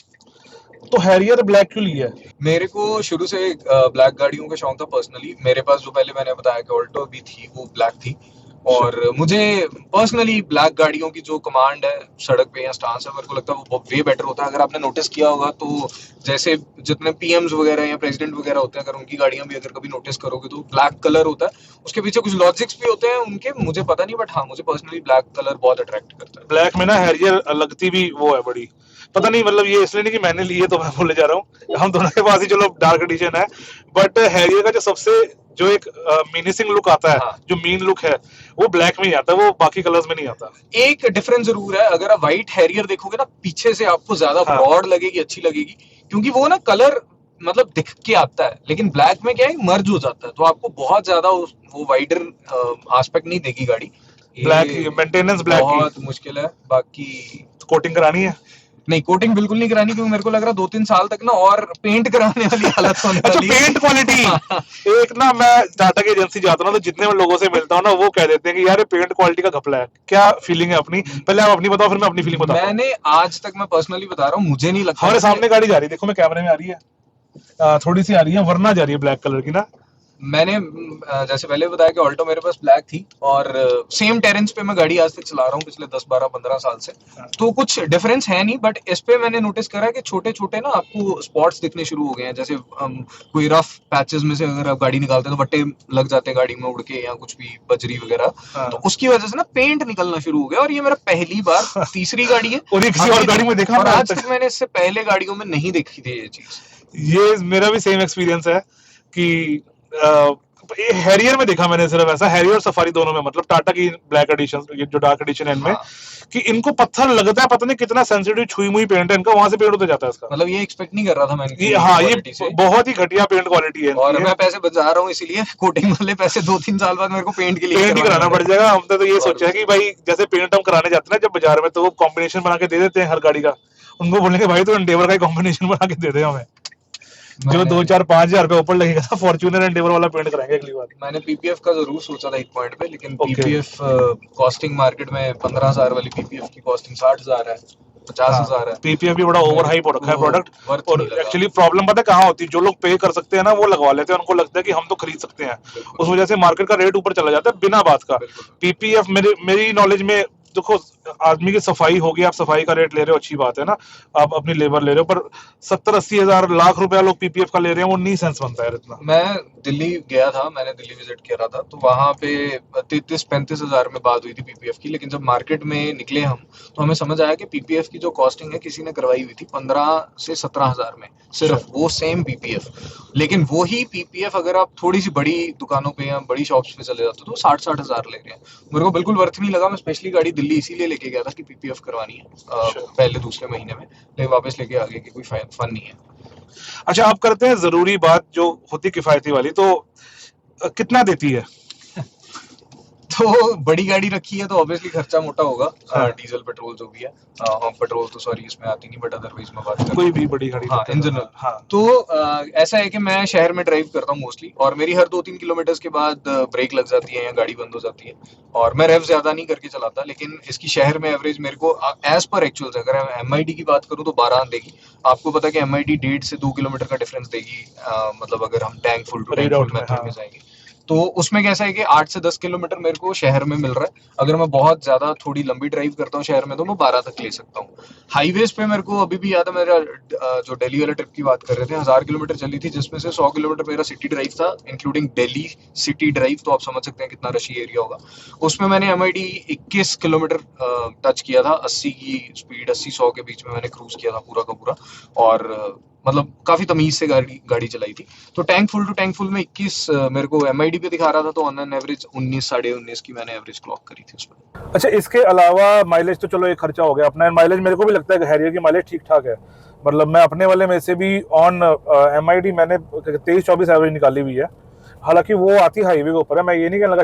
तो हैरियर ब्लैक क्यों ली है? मेरे को शुरू से ब्लैक गाड़ियों का शौक था पर्सनली। मेरे पास जो पहले मैंने बताया कि ऑल्टो भी थी, वो ब्लैक थी, और मुझे पर्सनली ब्लैक गाड़ियों की जो कमांड है सड़क पे या स्टांस है, मेरे को लगता है वो वे बेटर होता है। अगर आपने नोटिस किया होगा तो जैसे जितने पीएम्स वगैरह या प्रेसिडेंट वगैरह होते हैं, अगर उनकी गाड़ियां भी अगर कभी नोटिस करोगे तो ब्लैक कलर होता है। उसके पीछे कुछ लॉजिक्स भी होते हैं उनके, मुझे पता नहीं, बट हाँ मुझे पर्सनली ब्लैक कलर बहुत अट्रैक्ट करता है। ब्लैक में ना हैरियर लगती भी वो है बड़ी, पता नहीं, मतलब ये इसलिए नहीं कि मैंने ली है तो मैं बोले जा रहा हूँ, हम दोनों के पास ही चलो डार्क एडिशन है, बट हैरियर का जो सबसे जो एक मीनिंग लुक आता है, हाँ। जो मीन लुक है, वो ब्लैक में ही आता है, वो बाकी कलर्स में नहीं आता। एक डिफरेंस जरूर है, अगर आप व्हाइट हैरियर देखोगे ना पीछे से आपको ज्यादा हाँ, ब्रॉड लगेगी, अच्छी लगेगी, क्योंकि वो ना कलर मतलब दिख के आता है, लेकिन ब्लैक में क्या है मर्ज हो जाता है, तो आपको बहुत ज्यादा वो वाइडर एस्पेक्ट नहीं देगी गाड़ी। ब्लैक ये मेंटेनेंस ब्लैक की बहुत मुश्किल है। बाकी कोटिंग करानी है। नहीं, कोटिंग बिल्कुल नहीं करानी, क्योंकि मेरे को लग रहा है 2-3 साल तक ना और पेंट कराने वाली हालत होने अच्छा, वाली है। Paint quality. एक ना मैं टाटा की एजेंसी जाता हूँ ना, तो जितने मैं लोगों से मिलता हूँ ना, वो कह देते हैं कि यार ये पेंट क्वालिटी का घपला है। क्या फीलिंग है अपनी? पहले आप अपनी बताओ, फिर मैं अपनी फीलिंग बताता हूँ। मैंने आज तक, मैं पर्सनली बता रहा हूँ, मुझे नहीं लगता हमारे कि- सामने गाड़ी जा रही है, देखो मैं कैमरे में आ रही है, थोड़ी सी आ रही है, वरना जा रही है ब्लैक कलर की ना, मैंने जैसे पहले बताया कि ऑल्टो मेरे पास ब्लैक थी और सेम टेरेंस पे मैं गाड़ी आज तक चला रहा हूँ पिछले 10-12-15 साल से, तो कुछ डिफरेंस है नहीं, बट इस पे मैंने नोटिस करा कि छोटे छोटे ना आपको स्पॉट्स दिखने शुरू हो गए हैं। जैसे कोई रफ पैचेस में से अगर आप गाड़ी निकालते हैं तो वट्टे लग जाते हैं गाड़ी में उड़ के, या कुछ भी बजरी वगैरह, तो उसकी वजह से ना पेंट निकलना शुरू हो गया। और ये मेरा पहली बार तीसरी गाड़ी है और ये किसी और गाड़ी में देखा और मैं आज तक मैंने इससे पहले गाड़ियों में नहीं देखी थी ये चीज। ये मेरा भी सेम एक्सपीरियंस है कि हैरियर में देखा मैंने सिर्फ ऐसा, हैरियर और सफारी दोनों में, मतलब टाटा की ब्लैक एडिशन, ये जो डार्क एडिशन है इनमें, कि इनको पत्थर लगता है, पता नहीं कितना सेंसिटिव छुई मुई पेंट है इनका, वहां से पेंट होते जाता है इसका। मतलब ये एक्सपेक्ट नहीं कर रहा था मैं ये हाँ, ये बहुत ही घटिया पेंट क्वालिटी है और मैं पैसे बचा रहा हूँ इसीलिए कोटिंग वाले पैसे 2-3 साल बाद मेरे को पेंट के लिए पेंट ही कराना पड़ जाएगा। हमने तो ये सोचा है कि भाई जैसे पेंट हम कराने जाते हैं ना जब बाजार में, तो वो कॉम्बिनेशन बना के दे देते हैं हर गाड़ी का, उनको बोलेंगे भाई तो एंडेवर का कॉम्बिनेशन बना के दे दे हमें, जो 2-4-5 हज़ार रुपए ऊपर लगेगा था, फॉर्च्यूनर एंडेवर वाला पेंट कराएंगे अगली बार। मैंने पीपीएफ का जरूर सोचा था एक पॉइंट पे, लेकिन पीपीएफ कॉस्टिंग मार्केट में 15,000 वाली पीपीएफ की कॉस्टिंग 60,000 है, 50,000 है। पीपीएफ भी बड़ा ओवर हाइप हो रखा है प्रोडक्ट, वर्थ और नहीं लगा। एक्चुअली प्रॉब्लम पता है कहाँ होती है, जो लोग पे कर सकते हैं ना वो लगवा लेते हैं, उनको लगता है कि हम तो खरीद सकते हैं, उस वजह से मार्केट का रेट ऊपर चला जाता है बिना बात का। पीपीएफ मेरी नॉलेज में देखो, आदमी की सफाई होगी, आप सफाई का रेट ले रहे हो अच्छी बात है ना, आप अपनी लेबर ले रहे हो, पर 70-80 हज़ार लाख रुपया लोग पीपीएफ का ले रहे हैं, वो नहीं सेंस बनता है इतना। मैं दिल्ली गया था, मैंने दिल्ली विजिट किया था, तो वहां पे 33-35 हजार में बात हुई थी पीपीएफ की, लेकिन जब मार्केट में निकले हम तो हमें समझ आया कि पीपीएफ की जो कॉस्टिंग है किसी ने करवाई हुई थी 15 से 17 हजार में, सिर्फ वो सेम पीपीएफ। लेकिन वो ही पीपीएफ अगर आप थोड़ी सी बड़ी दुकानों पे या बड़ी शॉप्स पे चले जाते हो तो 60-60 हजार ले रहे हैं। मेरे को बिल्कुल वर्थ नहीं लगा। मैं स्पेशली गाड़ी दिल्ली इसीलिए लेके गया था कि पीपीएफ करवानी है पहले दूसरे महीने में, लेकिन वापस लेके आ गए कि कोई फन नहीं है। अच्छा, आप करते हैं जरूरी बात जो होती किफायती वाली, तो कितना देती है? तो बड़ी गाड़ी रखी है तो ऑब्वियसली खर्चा मोटा होगा, डीजल पेट्रोल जो भी है, पेट्रोल तो सॉरी इसमें आती नहीं, बट अदरवाइज मैं बात कर कोई भी बड़ी गाड़ी, हाँ इन जनरल। हाँ, तो ऐसा है कि मैं शहर में ड्राइव करता हूँ मोस्टली, और मेरी हर 2-3 किलोमीटर के बाद ब्रेक लग जाती है या गाड़ी बंद हो जाती है, और मैं रेव ज्यादा नहीं करके चलाता, लेकिन इसकी शहर में एवरेज मेरे को एज पर एक्चुअल अगर एमआईडी की बात करूँ तो 12 देगी। आपको पता है कि एमआईडी 1.5 से 2 किलोमीटर का डिफरेंस देगी, मतलब अगर हम tank full to tank full method में जाएंगे तो उसमें कैसा है कि 8 से 10 किलोमीटर मेरे को शहर में मिल रहा है। अगर मैं बहुत ज्यादा थोड़ी लंबी ड्राइव करता हूँ शहर में तो मैं 12 तक ले सकता हूँ। हाईवेज पे मेरे को अभी भी याद है, मेरा जो दिल्ली वाला ट्रिप की बात कर रहे थे 1000 किलोमीटर चली थी, जिसमें से 100 किलोमीटर मेरा सिटी ड्राइव था, इंक्लूडिंग दिल्ली सिटी ड्राइव, तो आप समझ सकते हैं कितना रशी एरिया होगा। उसमें मैंने एमआईडी 21 किलोमीटर टच किया था, 80 की स्पीड, 80-100 के बीच में मैंने क्रूज किया था पूरा का पूरा, और मतलब काफी तमीज से गाड़ी चलाई थी। तो tank full to tank full में 21 मेरे को एमआईडी पे दिखा रहा था, तो ऑन एन एवरेज 19-19.5 की मैंने एवरेज क्लॉक करी थी उसमें। अच्छा, इसके अलावा माइलेज तो चलो एक खर्चा हो गया अपना, माइलेज मेरे को भी लगता है कि हैरियर की माइलेज ठीक ठाक है, मतलब मैं अपने वाले में से भी ऑन एमआईडी मैंने 23-24 एवरेज निकाली हुई है, हालांकि वो आती हाईवे के ऊपर है, मैं ये नहीं कहने लगा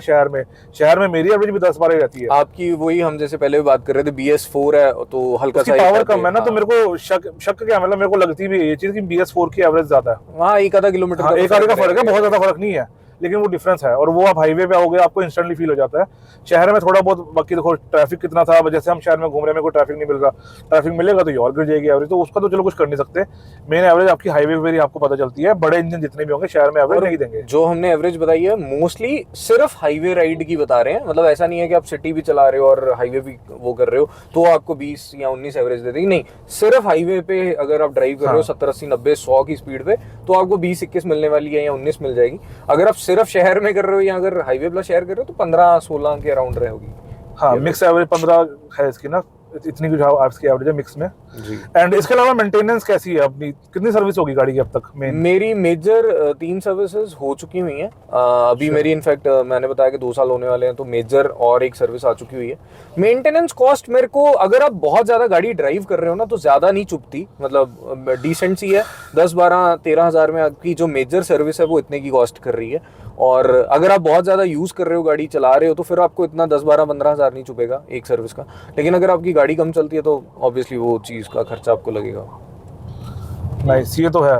शहर में मेरी एवरेज भी 10-12 रहती है। आपकी वही हम जैसे पहले भी बात कर रहे थे, BS4 है तो हल्का सा पावर कम है ना, तो मेरे को शक क्या, मतलब मेरे को लगती भी ये चीज कि BS4 की एवरेज ज्यादा है, वहाँ 1-आधा किलोमीटर एक आधे का फर्क है, बहुत ज्यादा फर्क नहीं है, लेकिन वो डिफरेंस है, और वो आप हाईवे पे आओगे आपको इंस्टेंटली फील हो जाता है। शहर में थोड़ा बहुत, बाकी देखो ट्रैफिक कितना था, जैसे हम शहर में घूम रहे हैं, कोई ट्रैफिक नहीं मिल रहा, ट्रैफिक मिलेगा तो ये और गिर जाएगी एवरेज, तो उसका तो चलो कुछ कर नहीं सकते। मेन एवरेज आपकी हाईवे पे ही आपको पता चलती है, बड़े इंजन जितने भी होंगे शहर में एवरेज नहीं देंगे। जो हमने एवरेज बताई है मोस्टली सिर्फ हाईवे राइड की बता रहे हैं, मतलब ऐसा नहीं है कि आप सिटी भी चला रहे हो और हाईवे भी वो कर रहे हो तो आपको 20 या 19 एवरेज दे देगी, नहीं, सिर्फ हाईवे पे अगर आप ड्राइव कर रहे हो 70-80-90-100 की स्पीड पे तो आपको 20-21 मिलने वाली है या 19 मिल जाएगी। अगर आप सिर्फ शहर में कर रहे हो या अगर हाईवे प्लस शहर कर रहे हो तो 15-16 के अराउंड रहेगी। हाँ, मिक्स एवरेज 15 है इसकी ना, इतनी कुछ आवर्स की एवरेज है मिक्स में जी। एंड इसके अलावा मेंटेनेंस कैसी है अपनी, कितनी सर्विस होगी गाड़ी की अब तक? मेरी मेजर 3 सर्विसेज हो चुकी हुई हैं अभी मेरी, इनफैक्ट मैंने बताया कि 2 साल होने वाले हैं तो मेजर और एक सर्विस आ चुकी हुई है। मेंटेनेंस कॉस्ट मेरे को, अगर आप बहुत ज़्यादा गाड़ी ड्राइव कर रहे हो ना तो ज़्यादा नहीं चुभती, मतलब डिसेंट सी है, 10-12-13 हज़ार में आपकी जो मेजर सर्विस है वो इतने की कॉस्ट कर रही है। और अगर आप बहुत ज़्यादा यूज़ कर रहे हो, गाड़ी चला रहे हो, तो फिर आपको इतना 10-12-15 हज़ार नहीं चुभेगा एक सर्विस का, लेकिन अगर आपकी गाड़ी कम चलती है तो ऑब्वियसली वो चीज़ का खर्चा आपको लगेगा। नाइस, ये तो है।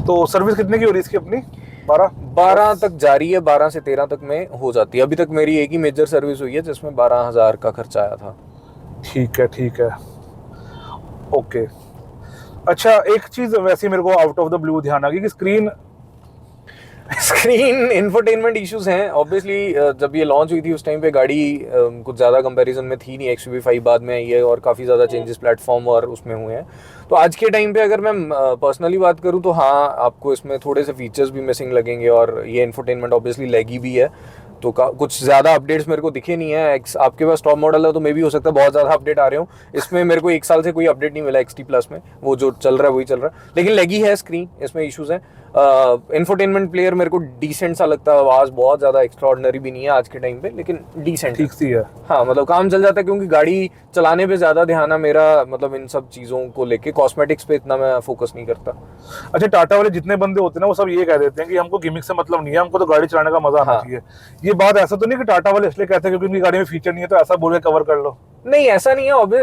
तो सर्विस कितने की हो रही है इसकी अपनी? 12 तक जारी है, 12 से 13 तक में हो जाती है। अभी तक मेरी एक ही मेजर सर्विस हुई है जिसमें 12,000 का खर्चा आया था। ठीक है, ओके। अच्छा, एक चीज वैसे मेरे को आउट ऑफ द ब्लू ध्यान आ गई कि स्क्रीन इंफोटेनमेंट इश्यूज हैं ऑब्वियसली। जब ये लॉन्च हुई थी उस टाइम पे गाड़ी कुछ ज़्यादा कंपैरिजन में थी नहीं, XUV5 बाद में आई है और काफ़ी ज़्यादा चेंजेस प्लेटफॉर्म और उसमें हुए हैं। तो आज के टाइम पे अगर मैं पर्सनली बात करूँ तो हाँ, आपको इसमें थोड़े से फीचर्स भी मिसिंग लगेंगे और ये इंफोटेनमेंट ऑब्वियसली लैगी भी है। तो कुछ ज़्यादा अपडेट्स मेरे को दिखे नहीं है। आपके पास टॉप मॉडल है तो मे भी हो सकता है बहुत ज़्यादा अपडेट आ रहे हो। इसमें मेरे को 1 साल से कोई अपडेट नहीं मिला XT प्लस में, वो जो चल रहा है वही चल रहा है, लेकिन लैगी है स्क्रीन, इसमें इश्यूज हैं। इंफोटेनमेंट प्लेयर मेरे को डिसेंट सा लगता है, आवाज़ बहुत ज़्यादा एक्स्ट्रॉर्डनरी भी नहीं है आज के टाइम पे, लेकिन डिसेंट ठीक सी है। हाँ, मतलब काम चल जाता है क्योंकि गाड़ी चलाने पे ज़्यादा ध्यान है मेरा, मतलब इन सब चीज़ों को लेके कॉस्मेटिक्स पे इतना मैं फोकस नहीं करता। अच्छा, टाटा वाले जितने बंदे होते हैं ना वो सब ये कह देते हैं कि हमको गिमिक से मतलब नहीं है, हमको तो गाड़ी चलाने का मजा आना हाँ। चाहिए। ये बात ऐसा तो नहीं कि टाटा वाले इसलिए कहते हैं क्योंकि उनकी गाड़ी में फीचर नहीं है तो ऐसा बोल के कवर कर लो? नहीं, ऐसा नहीं है। अब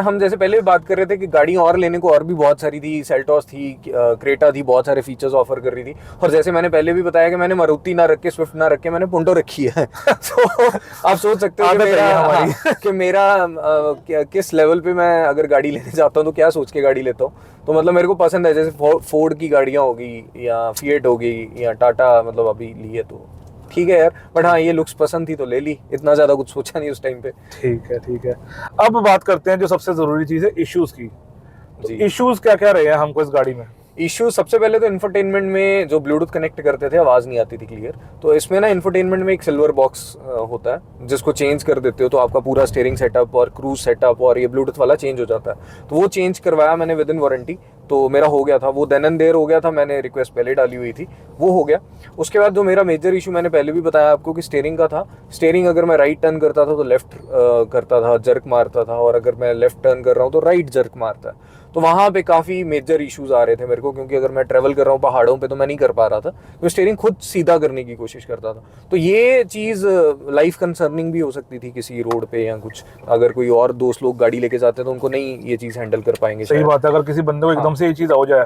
हम जैसे पहले भी बात कर रहे थे कि गाड़ी और लेने को और भी बहुत सारी थी, सेल्टॉस थी, क्रेटा थी, बहुत सारे फीचर्स ऑफर कर रही थी। और जैसे मैंने पहले भी बताया कि मैंने मारुति ना रख के, स्विफ्ट ना रख के मैंने पुंटो रखी है। तो आप सोच सकते हो कि मेरा किस लेवल पे मैं अगर गाड़ी लेने जाता हूँ तो क्या सोच के गाड़ी लेता हूँ। तो मतलब मेरे को पसंद है, जैसे फोर्ड की गाड़ियाँ होगी या फिएट होगी या टाटा, मतलब अभी ली है तो ठीक है यार। बट हाँ, ये लुक्स पसंद थी तो ले ली, इतना ज्यादा कुछ सोचा नहीं उस टाइम पे। ठीक है, ठीक है। अब बात करते हैं जो सबसे जरूरी चीज है, इश्यूज की। तो जी। इश्यूज क्या क्या रहे हैं हमको इस गाड़ी में? इश्यू सबसे पहले तो इंफोटेनमेंट में जो ब्लूटूथ कनेक्ट करते थे आवाज़ नहीं आती थी क्लियर। तो इसमें ना इंफोटेनमेंट में एक सिल्वर बॉक्स होता है जिसको चेंज कर देते हो तो आपका पूरा स्टीयरिंग सेटअप और क्रूज सेटअप और ये ब्लूटूथ वाला चेंज हो जाता है। तो वो चेंज करवाया मैंने विद इन वारंटी, तो मेरा हो गया था वो, देन एंड देयर हो गया था। मैंने रिक्वेस्ट पहले डाली हुई थी, वो हो गया। उसके बाद जो मेरा मेजर इशू मैंने पहले भी बताया आपको कि स्टीयरिंग का था। स्टीयरिंग अगर मैं राइट टर्न करता था तो लेफ्ट करता था, जर्क मारता था, और अगर मैं लेफ्ट टर्न कर रहा हूँ तो राइट जर्क मारता है। तो वहाँ पे काफ़ी मेजर इश्यूज आ रहे थे मेरे को, क्योंकि अगर मैं ट्रैवल कर रहा हूँ पहाड़ों पे तो मैं नहीं कर पा रहा था, तो स्टीयरिंग खुद सीधा करने की कोशिश करता था। तो ये चीज़ लाइफ कंसर्निंग भी हो सकती थी किसी रोड पे या कुछ, अगर कोई और दोस्त लोग गाड़ी लेके जाते हैं तो उनको नहीं ये चीज़ हैंडल कर पाएंगे। सही बात है, अगर किसी बंदे को एकदम से ये चीज हो जाए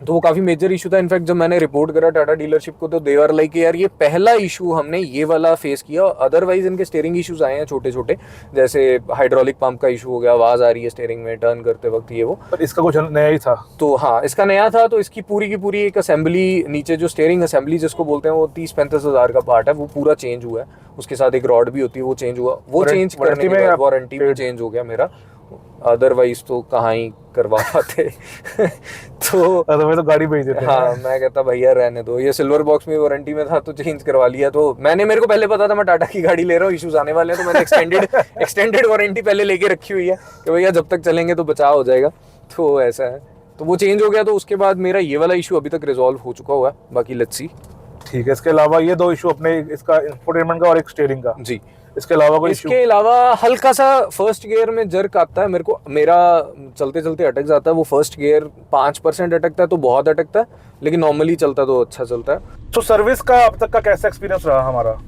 तो वो काफ़ी मेजर इशू था। इनफैक्ट जब मैंने रिपोर्ट करा टाटा डीलरशिप को तो दे आर लाइक यार ये पहला इशू हमने ये वाला फेस किया, अदरवाइज इनके स्टीयरिंग इश्यूज आए हैं छोटे छोटे, जैसे हाइड्रोलिक पंप का इशू हो गया, आवाज़ आ रही है स्टीयरिंग में टर्न करते वक्त, ये वो। पर इसका कुछ नया ही था। तो हाँ, इसका नया था। तो इसकी पूरी की पूरी एक असेंबली, नीचे जो स्टीयरिंग असेंबली जिसको बोलते हैं, वो 30-35 हज़ार का पार्ट है, वो पूरा चेंज हुआ है। उसके साथ एक रॉड भी होती है, वो चेंज हुआ। वो चेंज करने के बाद वारंटी में चेंज हो गया मेरा, अदरवाइज तो कहाँ ही करवा पाते। तो मैं तो गाड़ी भेज देते। हाँ, मैं कहता भैया रहने दो, ये सिल्वर बॉक्स में वारंटी में था तो चेंज करवा लिया। तो मेरे को पहले पता था मैं टाटा की गाड़ी ले रहा हूँ, इश्यूज आने वाले हैं, तो मैंने एक्सटेंडेड वारंटी पहले लेके रखी हुई है कि भैया जब तक चलेंगे तो बचाव हो जाएगा। तो ऐसा है, तो वो चेंज हो गया। तो उसके बाद मेरा ये वाला इशू अभी तक रिजॉल्व हो चुका हुआ है, बाकी लेट्स सी। ठीक है, इसके अलावा ये दो इशू अपने, इसका इंफोटेनमेंट का और एक स्टीयरिंग का। जी। इसके अलावा कोई इशू? इसके अलावा हल्का सा फर्स्ट गियर में जर्क आता है मेरे को, मेरा चलते चलते अटक जाता है वो। फर्स्ट गियर 5% अटकता है तो बहुत अटकता है, लेकिन नॉर्मली चलता तो अच्छा चलता है। तो सर्विस का अब तक का कैसा एक्सपीरियंस रहा हमारा?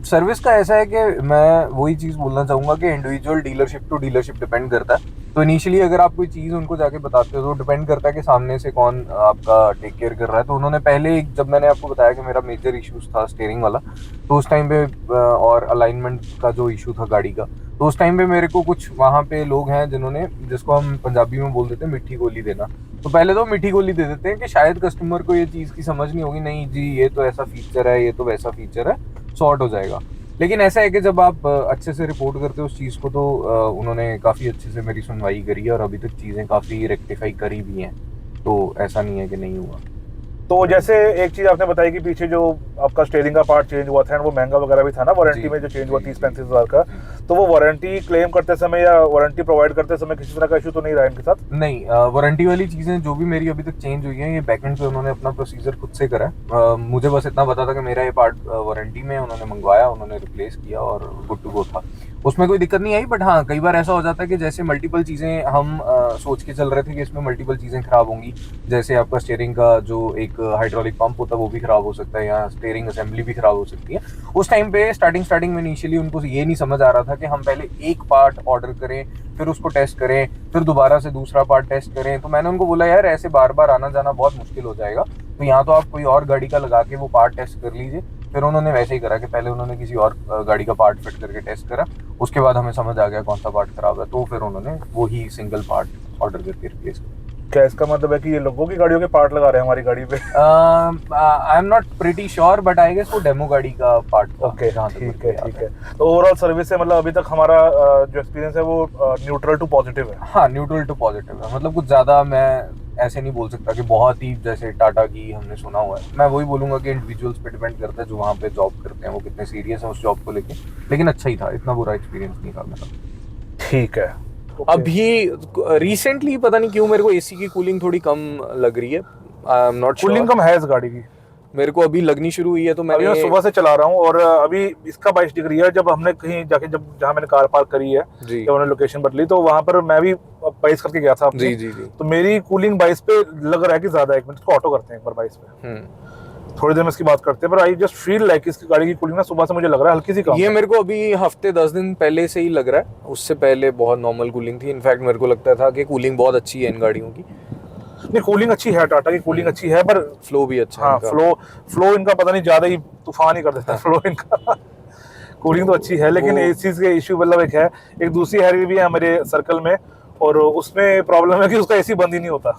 सर्विस का ऐसा है कि मैं वही चीज़ बोलना चाहूँगा कि individual dealership to dealership depend करता है। तो इनिशियली अगर आप कोई चीज़ उनको जाके बताते हो तो डिपेंड करता है कि सामने से कौन आपका टेक केयर कर रहा है। तो उन्होंने पहले, जब मैंने आपको बताया कि मेरा मेजर इश्यूज था स्टीयरिंग वाला, तो उस टाइम पे और अलाइनमेंट का जो इशू था गाड़ी का, तो उस टाइम पे मेरे को कुछ वहाँ पे लोग हैं जिन्होंने, जिसको हम पंजाबी में बोल देते हैं मिट्टी गोली देना। तो पहले तो मिट्टी गोली दे देते हैं कि शायद कस्टमर को ये चीज़ की समझ नहीं होगी, नहीं जी ये तो ऐसा फीचर है, ये तो वैसा फीचर है, सॉर्ट हो जाएगा। लेकिन ऐसा है कि जब आप अच्छे से रिपोर्ट करते हो उस चीज़ को, तो उन्होंने काफ़ी अच्छे से मेरी सुनवाई करी है और अभी तक चीज़ें काफ़ी रेक्टिफाई करी भी हैं। तो ऐसा नहीं है कि नहीं हुआ। तो जैसे एक चीज आपने बताई कि पीछे जो आपका स्टीयरिंग का पार्ट चेंज हुआ था वो महंगा वगैरह भी था ना, वारंटी में जो चेंज हुआ 30-35 हज़ार का, तो वो वारंटी क्लेम करते समय या वारंटी प्रोवाइड करते समय किसी तरह का इशू तो नहीं रहा इनके साथ? नहीं, वारंटी वाली चीज़ें जो भी मेरी अभी तक चेंज हुई हैं, ये बैकएंड पे उन्होंने अपना प्रोसीजर खुद से करा है। मुझे बस इतना पता था कि मेरा ये पार्ट वारंटी में, उन्होंने मंगवाया, उन्होंने रिप्लेस किया और गुड टू गो था, उसमें कोई दिक्कत नहीं आई। बट हाँ, कई बार ऐसा हो जाता है कि जैसे मल्टीपल चीज़ें हम सोच के चल रहे थे कि इसमें मल्टीपल चीज़ें खराब होंगी, जैसे आपका स्टीयरिंग का जो एक हाइड्रोलिक पंप होता है वो भी खराब हो सकता है, या स्टीयरिंग असेंबली भी खराब हो सकती है। उस टाइम पे स्टार्टिंग में इनिशियली उनको ये नहीं समझ आ रहा था कि हम पहले एक पार्ट ऑर्डर करें, फिर उसको टेस्ट करें, फिर दोबारा से दूसरा पार्ट टेस्ट करें। तो मैंने उनको बोला यार ऐसे बार बार आना जाना बहुत मुश्किल हो जाएगा, तो यहाँ तो आप कोई और गाड़ी का लगा के वो पार्ट टेस्ट कर लीजिए। फिर उन्होंने वैसे ही करा कि पहले उन्होंने किसी और गाड़ी का पार्ट फिट करके टेस्ट करा, उसके बाद हमें समझ आ गया कौन सा पार्ट खराब है, तो फिर उन्होंने वो ही सिंगल पार्ट ऑर्डर करके रिप्लेस किया। क्या इसका मतलब है कि ये लोगों की गाड़ियों के पार्ट लगा रहे हैं हमारी गाड़ी पे? I am not pretty sure, but I guess वो डेमो गाड़ी का पार्ट था। ओके, ठीक है ठीक है। तो ओवरऑल सर्विस से मतलब अभी तक हमारा जो एक्सपीरियंस है वो न्यूट्रल टू पॉजिटिव है। हाँ, न्यूट्रल टू पॉजिटिव है। मतलब कुछ ज़्यादा मैं ऐसे नहीं बोल सकता कि बहुत ही जैसे टाटा की हमने सुना हुआ है। मैं वही बोलूँगा कि इंडिविजुअल्स पे डिपेंड करता है जो वहाँ पे जॉब करते हैं वो कितने सीरियस हैं उस जॉब को लेके। लेकिन अच्छा ही था, इतना बुरा एक्सपीरियंस नहीं था मेरा। ठीक है। अभी रिसेंटली पता नहीं क्यों मेरे को एसी की कूलिंग थोड़ी कम लग रही है। I am not sure. Cooling कम है इस गाड़ी की, मेरे को अभी लगनी शुरू हुई है। तो अभी मैं सुबह से चला रहा हूँ और अभी इसका 22 डिग्री है। जब हमने कहीं जाके जहाँ मैंने कार पार्क करी है, जब हमने लोकेशन बदली तो वहां पर मैं भी 22 करके गया था अपनी। जी। तो मेरी कूलिंग 22 पे लग रहा है कि ज्यादा है। 1 मिनट को ऑटो करते हैं एक बार 22 पे, थोड़ी देर में इसकी बात करते हैं। पर आई जस्ट फील लाइक इसकी गाड़ी की कूलिंग ना सुबह से मुझे लग रहा है हल्की सी कम। ये मेरे को अभी हफ्ते 10 दिन पहले से ही लग रहा है। उससे पहले बहुत नॉर्मल कूलिंग थी। इनफैक्ट मेरे को लगता था कि कूलिंग बहुत अच्छी है इन गाड़ियों की। नहीं, कूलिंग अच्छी है, टाटा की कूलिंग अच्छी है, पर फ्लो भी अच्छा है। हाँ, फ्लो इनका पता नहीं ज्यादा ही तूफान ही कर देता है फ्लो इनका। कूलिंग तो अच्छी है लेकिन इस चीज के इश्यू मतलब एक है। एक दूसरी हैरियर भी है मेरे सर्कल में और उसमें प्रॉब्लम है कि उसका एसी बंद ही नहीं होता,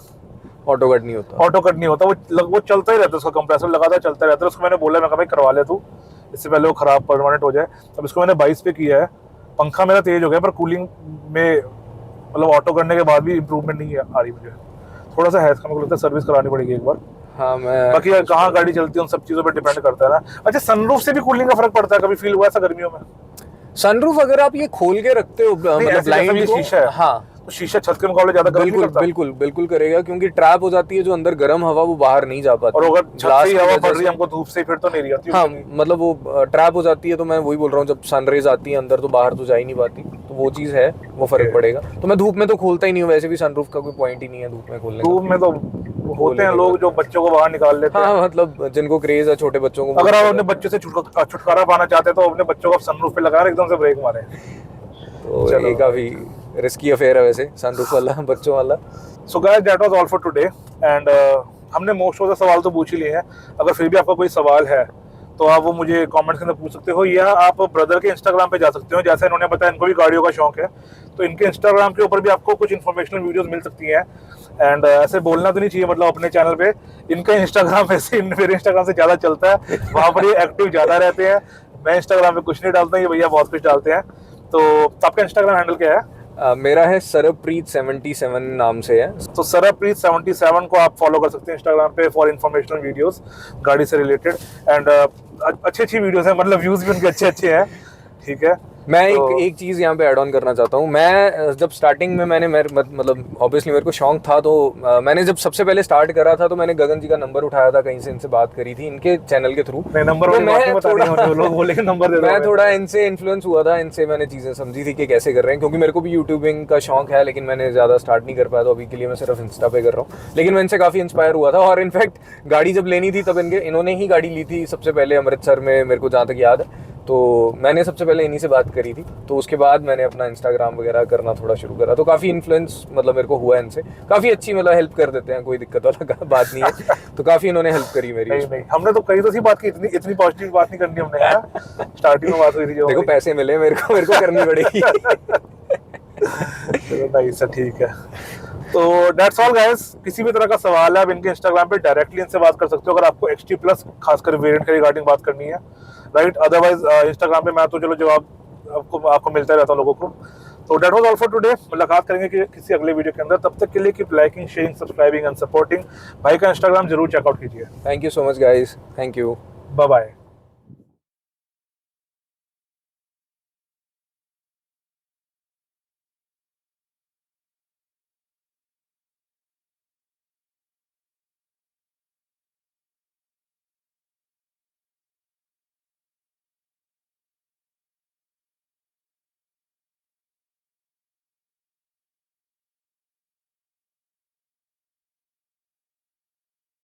ऑटो कट नहीं होता। वो चलता ही रहता है, उसका कंप्रेसर लगातार चलता रहता है। उसको मैंने बोला, मैं कहा भाई करवा ले तू, इससे पहले वो खराब परमानेंट हो जाए। अब इसको मैंने 22 पे किया है। पंखा मेरा तेज हो गया पर कूलिंग में मतलब ऑटो करने के बाद भी इम्प्रूवमेंट नहीं आ रही मुझे। थोड़ा सा है इसका, मेरे को लगता है सर्विस करानी पड़ेगी एक बार। हाँ, मैं बाकी कहाँ गाड़ी चलती है उन सब चीजों पे डिपेंड करता है ना। अच्छा, सनरूफ से भी कूलिंग का फर्क पड़ता है? कभी फील हुआ ऐसा गर्मियों में? सनरूफ अगर आप ये खोल के रखते हो मतलब ब्लाइंड को, शीशा है, हाँ, तो शीशा छत के मुकाबले ज्यादा गर्म नहीं करता? बिल्कुल करेगा, क्योंकि ट्रैप हो जाती है जो अंदर गर्म हवा वो बाहर नहीं जा पाती। और अगर छत से हवा पड़ रही है हमको धूप से, फिर तो नहीं रही आती। हाँ, मतलब वो ट्रैप हो जाती है। तो मैं वही बोल रहा हूँ, जब सनरेज आती है अंदर तो बाहर तो जा ही नहीं पाती। तो वो चीज़ है, वो फर्क पड़ेगा। तो मैं धूप में तो खोलता ही नहीं हूँ। वैसे भी सनरूफ का कोई पॉइंट ही नहीं है धूप में खोलने का। धूप में तो होते हैं लोग जो बच्चों को बाहर निकाल लेते हैं। हाँ, मतलब जिनको क्रेज है छोटे बच्चों को। अगर आप अपने बच्चों से छुटकारा पाना चाहते हैं तो अपने बच्चों को सनरूफ पे लगाना, एकदम से ब्रेक मारे। तो ये काफी रिस्की अफेयर है वैसे सनरूफ वाला बच्चों वाला। So guys, that was all for today and हमने मोस्ट ऑफ द सवाल तो पूछ ही लिए हैं। अगर फिर भी आपका कोई सवाल है तो आप वो मुझे कमेंट्स के अंदर पूछ सकते हो, या आप ब्रदर के इंस्टाग्राम पे जा सकते हो। जैसे इन्होंने बताया इनको भी गाड़ियों का शौक है, तो इनके इंस्टाग्राम के ऊपर भी आपको कुछ इन्फॉर्मेशनल वीडियोस मिल सकती हैं। एंड ऐसे बोलना तो नहीं चाहिए मतलब अपने चैनल पे। इनका इंस्टाग्राम वैसे मेरे इंस्टाग्राम से ज़्यादा चलता है, वहाँ पर ये एक्टिव ज़्यादा रहते हैं। मैं इंस्टाग्राम पे कुछ नहीं डालता, ये भैया बहुत कुछ डालते हैं। तो आपका इंस्टाग्राम हैंडल क्या है? मेरा है सरबप्रीत 77 नाम से है। तो सरबप्रीत 77 को आप फॉलो कर सकते हैं इंस्टाग्राम पे फॉर इन्फॉर्मेशनल वीडियोस गाड़ी से रिलेटेड। एंड अच्छी व्यूज है, मतलब व्यूज भी उनके अच्छे हैं। ठीक है, मैं एक चीज़ यहाँ पे ऐड ऑन करना चाहता हूँ। मैं जब स्टार्टिंग में मैंने मतलब ऑब्वियसली मेरे को शौक था, तो मैंने जब सबसे पहले स्टार्ट करा था तो मैंने गगन जी का नंबर उठाया था, कहीं से इनसे बात करी थी इनके चैनल के थ्रू। नंबर तो मैं थोड़ा इनसे इन्फ्लुएंस हुआ था, इनसे मैंने चीज़ें समझी थी कि कैसे कर रहे हैं। क्योंकि मेरे को भी यूट्यूबिंग का शौक है, लेकिन मैंने ज़्यादा स्टार्ट नहीं कर पाया। तो अभी के लिए मैं सिर्फ इंस्टा पे कर रहा हूँ, लेकिन मैं इनसे काफ़ी इंस्पायर हुआ था। और इनफैक्ट गाड़ी जब लेनी थी तब इन्होंने ही गाड़ी ली थी सबसे पहले अमृतसर में, मेरे को जहाँ तक याद है। तो मैंने सबसे पहले इन्हीं से बात करी थी। तो उसके बाद मैंने अपना इंस्टाग्राम वगैरह करना थोड़ा शुरू करा। तो काफ़ी इन्फ्लुएंस मतलब मेरे को हुआ इनसे। काफ़ी अच्छी मतलब हेल्प कर देते हैं, कोई दिक्कत वाला बात नहीं है। तो काफ़ी इन्होंने हेल्प करी मेरी। नहीं, हमने तो कई तो सी बात की, इतनी पॉजिटिव बात नहीं करनी हमने। स्टार्टिंग में बात हुई थी जो देखो पैसे मिले मेरे को करनी पड़ेगी। नाइस, ठीक है। तो दैट्स ऑल गाइस। किसी भी तरह का सवाल है आप इनके इंस्टाग्राम पे डायरेक्टली इनसे बात कर सकते हो, अगर आपको XT प्लस खासकर वेरिएंट के रिगार्डिंग बात करनी है, राइट। अदरवाइज इंस्टाग्राम पे मैं तो चलो जवाब आपको मिलता रहता है लोगों को। तो that was all for today. मुलाकात करेंगे कि किसी अगले वीडियो के अंदर। तब तक के लिए keep liking, sharing, subscribing and supporting. भाई का इंस्टाग्राम जरूर चेकआउट कीजिए। Thank you so much guys, thank you, bye bye.